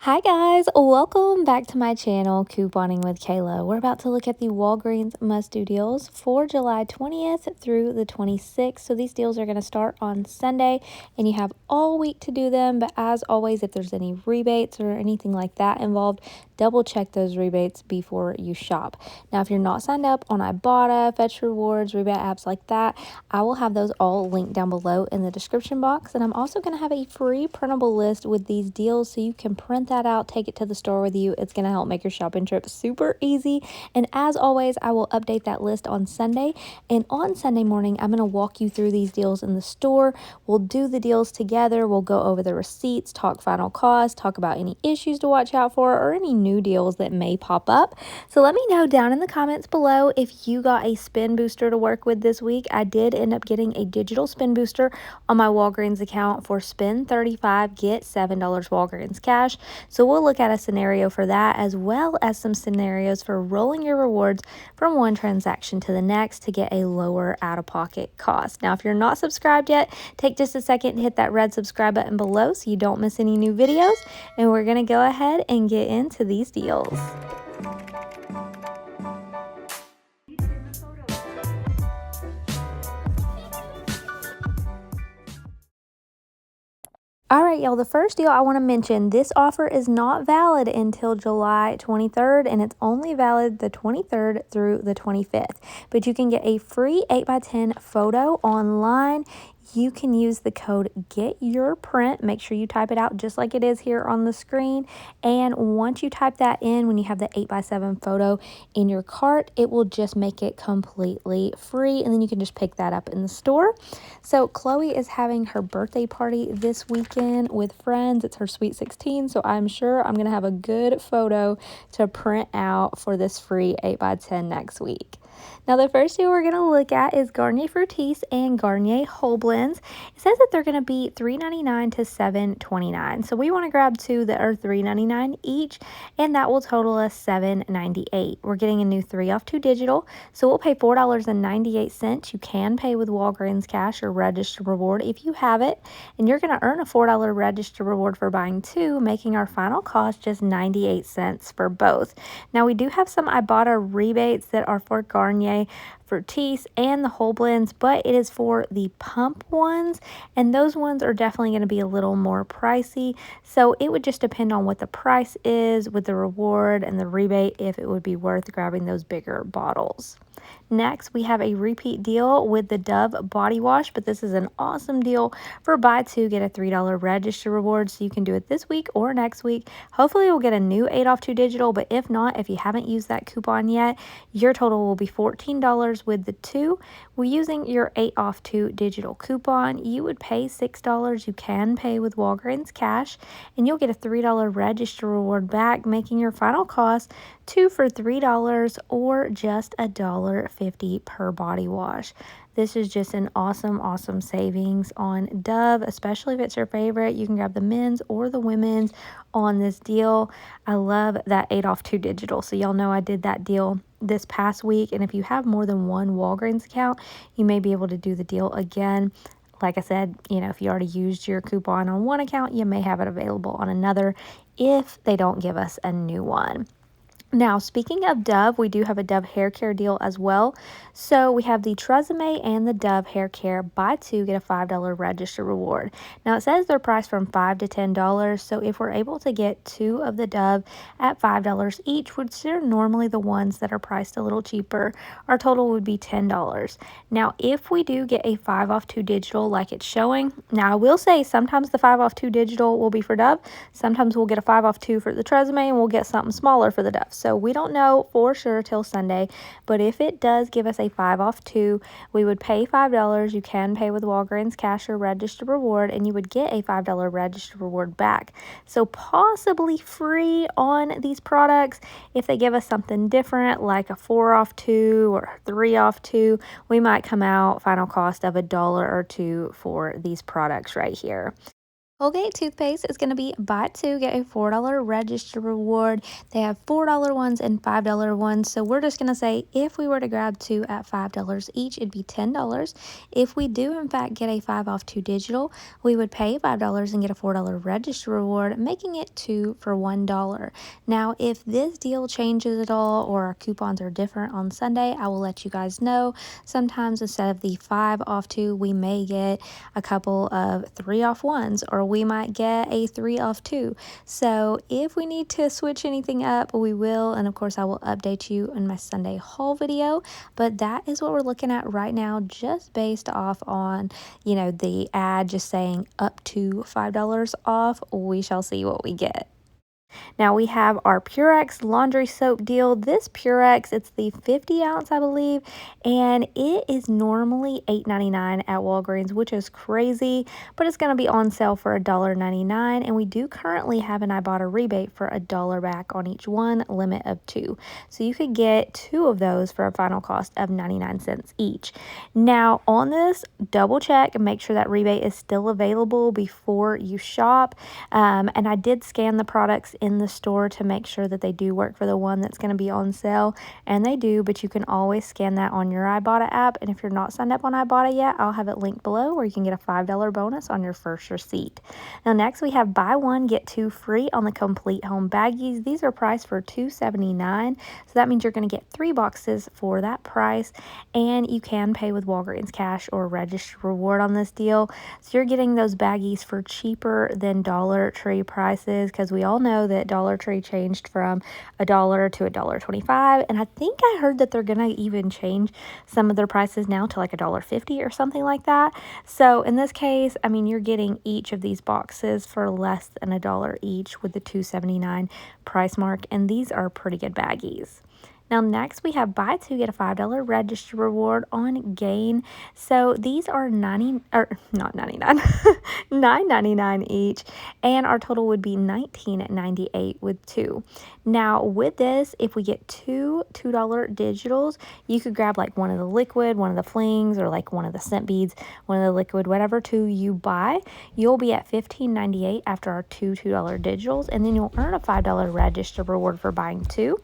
Hi guys, welcome back to my channel, Couponing with Kayla. We're about to look at the Walgreens must-do deals for July 20th through the 26th. So these deals are going to start on Sunday and you have all week to do them. But as always, if there's any rebates or anything like that involved, double check those rebates before you shop. Now, if you're not signed up on Ibotta, Fetch Rewards, rebate apps like that, I will have those all linked down below in the description box. And I'm also going to have a free printable list with these deals so you can print that out, take it to the store with you. It's going to help make your shopping trip super easy. And as always, I will update that list on Sunday. And on Sunday morning, I'm going to walk you through these deals in the store. We'll do the deals together. We'll go over the receipts, talk final cost, talk about any issues to watch out for or any new deals that may pop up. So let me know down in the comments below if you got a spin booster to work with this week. I did end up getting a digital spin booster on my Walgreens account for spend $35, get $7 Walgreens cash. So we'll look at a scenario for that as well as some scenarios for rolling your rewards from one transaction to the next to get a lower out-of-pocket cost. Now, if you're not subscribed yet, take just a second to hit that red subscribe button below so you don't miss any new videos. And we're going to go ahead and get into these deals. All right, y'all, the first deal I want to mention, this offer is not valid until July 23rd, and it's only valid the 23rd through the 25th. But you can get a free 8x10 photo online. You can use the code GETYOURPRINT. Make sure you type it out just like it is here on the screen. And once you type that in, when you have the 8x7 photo in your cart, it will just make it completely free. And then you can just pick that up in the store. So Chloe is having her birthday party this weekend with friends. It's her sweet 16. So I'm sure I'm going to have a good photo to print out for this free 8x10 next week. Now, the first deal we're going to look at is Garnier Fructis and Garnier Whole Blends. It says that they're going to be $3.99 to $7.29. So we want to grab two that are $3.99 each, and that will total us $7.98. We're getting a new 3 off 2 digital, so we'll pay $4.98. You can pay with Walgreens cash or register reward if you have it, and you're going to earn a $4 register reward for buying two, making our final cost just 98 cents for both. Now, we do have some Ibotta rebates that are for Garnier Fructis and the whole blends, but it is for the pump ones, and those ones are definitely going to be a little more pricey. So it would just depend on what the price is with the reward and the rebate if it would be worth grabbing those bigger bottles. Next, we have a repeat deal with the Dove body wash, but this is an awesome deal for buy two, get a $3 register reward. So you can do it this week or next week. Hopefully we'll get a new 8 off 2 digital, but if not, if you haven't used that coupon yet, your total will be $14 with the two. We're using your 8 off 2 digital coupon. You would pay $6. You can pay with Walgreens cash, and you'll get a $3 register reward back, making your final cost 2 for $3 or just $1.50 per body wash. This is just an awesome savings on Dove, especially if it's your favorite. You can grab the men's or the women's on this deal. I love that 8 off 2 digital. So y'all know I did that deal this past week. And if you have more than one Walgreens account, you may be able to do the deal again. Like I said, if you already used your coupon on one account, you may have it available on another if they don't give us a new one. Now, speaking of Dove, we do have a Dove hair care deal as well. So we have the Tresemme and the Dove hair care buy two, get a $5 register reward. Now, it says they're priced from $5 to $10. So if we're able to get two of the Dove at $5 each, which are normally the ones that are priced a little cheaper, our total would be $10. Now, if we do get a 5 off 2 digital like it's showing, now I will say sometimes the 5 off 2 digital will be for Dove. Sometimes we'll get a 5 off 2 for the Tresemme and we'll get something smaller for the Dove. So we don't know for sure till Sunday, but if it does give us a 5 off 2, we would pay $5. You can pay with Walgreens cash or register reward, and you would get a $5 register reward back. So possibly free on these products. If they give us something different, like a 4 off 2 or 3 off 2, we might come out final cost of $1 or $2 for these products right here. Colgate toothpaste is going to be buy two, get a $4 register reward. They have $4 ones and $5 ones. So we're just going to say if we were to grab two at $5 each, it'd be $10. If we do, in fact, get a 5 off 2 digital, we would pay $5 and get a $4 register reward, making it 2 for $1. Now, if this deal changes at all or our coupons are different on Sunday, I will let you guys know. Sometimes instead of the 5 off 2, we may get a couple of 3 off 1s, or we might get a 3 off 2. So if we need to switch anything up, we will. And of course, I will update you in my Sunday haul video. But that is what we're looking at right now, just based off on, the ad just saying up to $5 off. We shall see what we get. Now we have our Purex laundry soap deal. This Purex, it's the 50 ounce, I believe, and it is normally $8.99 at Walgreens, which is crazy, but it's going to be on sale for $1.99, and we do currently have an Ibotta rebate for $1 back on each one, limit of 2. So you could get 2 of those for a final cost of 99 cents each. Now on this, double check and make sure that rebate is still available before you shop. And I did scan the products in the store to make sure that they do work for the one that's going to be on sale, and they do, but you can always scan that on your Ibotta app. And if you're not signed up on Ibotta yet, I'll have it linked below where you can get a $5 bonus on your first receipt. Now next we have buy one get 2 free on the complete home baggies. These are priced for $2.79, so that means you're going to get 3 boxes for that price, and you can pay with Walgreens cash or register reward on this deal. So you're getting those baggies for cheaper than Dollar Tree prices, because we all know that Dollar Tree changed from $1 to $1.25, and I think I heard that they're gonna even change some of their prices now to like $1.50 or something like that. So in this case, I mean, you're getting each of these boxes for less than $1 each with the $2.79 price mark, and these are pretty good baggies. Now next we have buy two get a $5 register reward on Gain. So these are $9.99 each, and our total would be $19.98 with 2. Now with this, if we get two $2 digitals, you could grab like one of the liquid, one of the flings, or like one of the scent beads, one of the liquid, whatever 2 you buy. You'll be at $15.98 after our $2 digitals, and then you'll earn a $5 register reward for buying 2.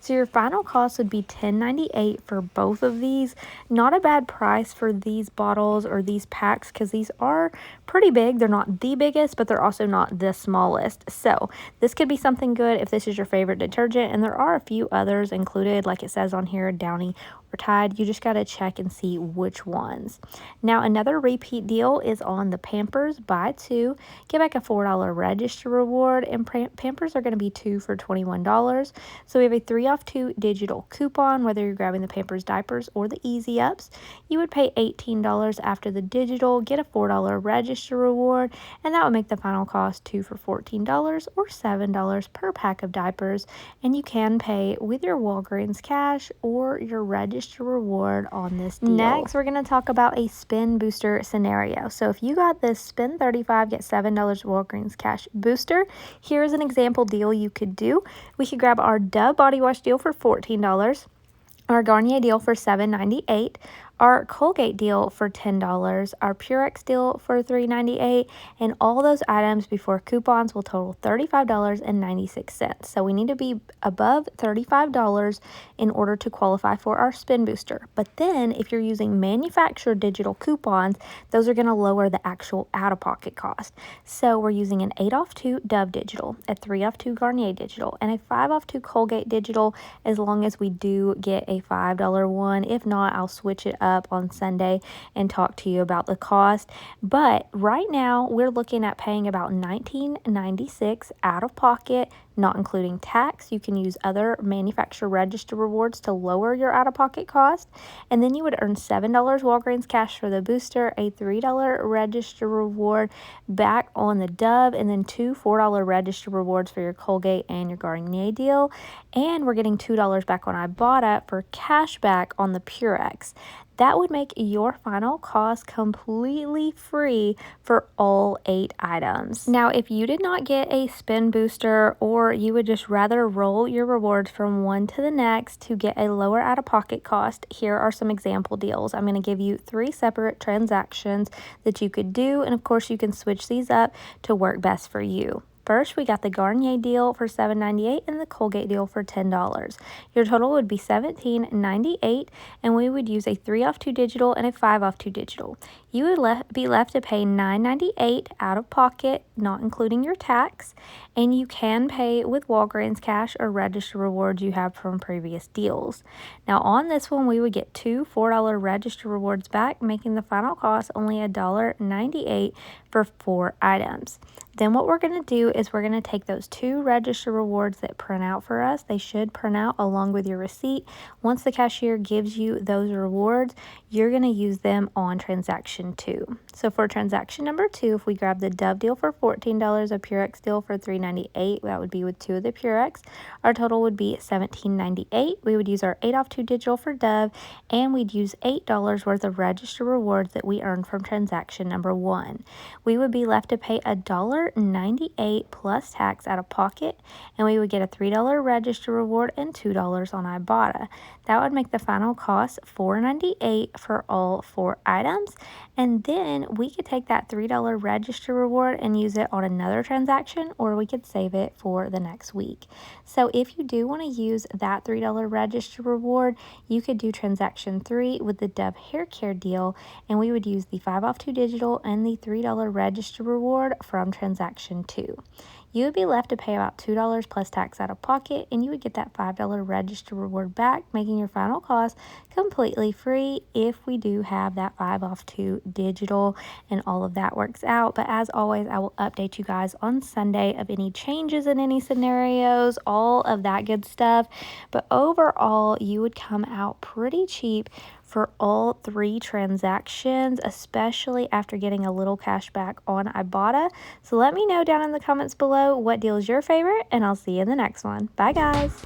So your final cost would be $10.98 for both of these. Not a bad price for these bottles or these packs, because these are pretty big. They're not the biggest, but they're also not the smallest. So this could be something good if this is your favorite detergent, and there are a few others included, like it says on here, Downy or Tide. You just got to check and see which ones. Now another repeat deal is on the Pampers. Buy 2, get back a $4 register reward, and Pampers are going to be 2 for $21. So we have a 3 off 2 digital coupon. Whether you're grabbing the Pampers diapers or the Easy Ups, you would pay $18 after the digital, get a $4 register reward, and that would make the final cost 2 for $14 or $7 per pack of diapers. And you can pay with your Walgreens cash or your register reward on this deal. Next, we're going to talk about a spin booster scenario. So if you got this spin 35, get $7 Walgreens cash booster, here's an example deal you could do. We could grab our Dove body wash deal for $14, our Garnier deal for $7.98, our Colgate deal for $10, our Purex deal for $3.98, and all those items before coupons will total $35.96. So we need to be above $35 in order to qualify for our spin booster. But then if you're using manufacturer digital coupons, those are going to lower the actual out-of-pocket cost. So we're using an 8 off 2 Dove digital, a 3 off 2 Garnier digital, and a 5 off 2 Colgate digital, as long as we do get a $5 one. If not, I'll switch it up on Sunday and talk to you about the cost. But right now we're looking at paying about $19.96 out of pocket, not including tax. You can use other manufacturer register rewards to lower your out-of-pocket cost, and then you would earn $7 Walgreens cash for the booster, a $3 register reward back on the Dove, and then 2 $4 register rewards for your Colgate and your Garnier deal. And we're getting $2 back on Ibotta for cash back on the Purex. That would make your final cost completely free for all 8 items. Now, if you did not get a spin booster or or you would just rather roll your rewards from one to the next to get a lower out-of-pocket cost, here are some example deals. I'm going to give you 3 separate transactions that you could do, and of course you can switch these up to work best for you. First, we got the Garnier deal for $7.98 and the Colgate deal for $10. Your total would be $17.98, and we would use a 3 off 2 digital and a 5 off 2 digital. You would be left to pay $9.98 out of pocket, not including your tax, and you can pay with Walgreens cash or register rewards you have from previous deals. Now, on this one, we would get 2 $4 register rewards back, making the final cost only $1.98 for 4 items. Then what we're going to do is we're going to take those 2 register rewards that print out for us. They should print out along with your receipt. Once the cashier gives you those rewards, you're going to use them on transaction 2. So for transaction number 2, if we grab the Dove deal for $14, a Purex deal for $3.98, that would be with 2 of the Purex, our total would be $17.98. We would use our 8 off 2 digital for Dove, and we'd use $8 worth of register rewards that we earned from transaction number 1. We would be left to pay $1.98 plus tax out of pocket, and we would get a $3 register reward and $2 on Ibotta. That would make the final cost $4.98 for all 4 items, and then we could take that $3 register reward and use it on another transaction, or we could save it for the next week. So if you do want to use that $3 register reward, you could do transaction 3 with the Dove hair care deal, and we would use the 5 off 2 digital and the $3 register reward from transaction 2. You would be left to pay about $2 plus tax out of pocket, and you would get that $5 register reward back, making your final cost completely free if we do have that 5 off 2 digital and all of that works out. But as always, I will update you guys on Sunday of any changes in any scenarios, all of that good stuff. But overall, you would come out pretty cheap for all 3 transactions, especially after getting a little cash back on Ibotta. So let me know down in the comments below what deal is your favorite, and I'll see you in the next one. Bye, guys.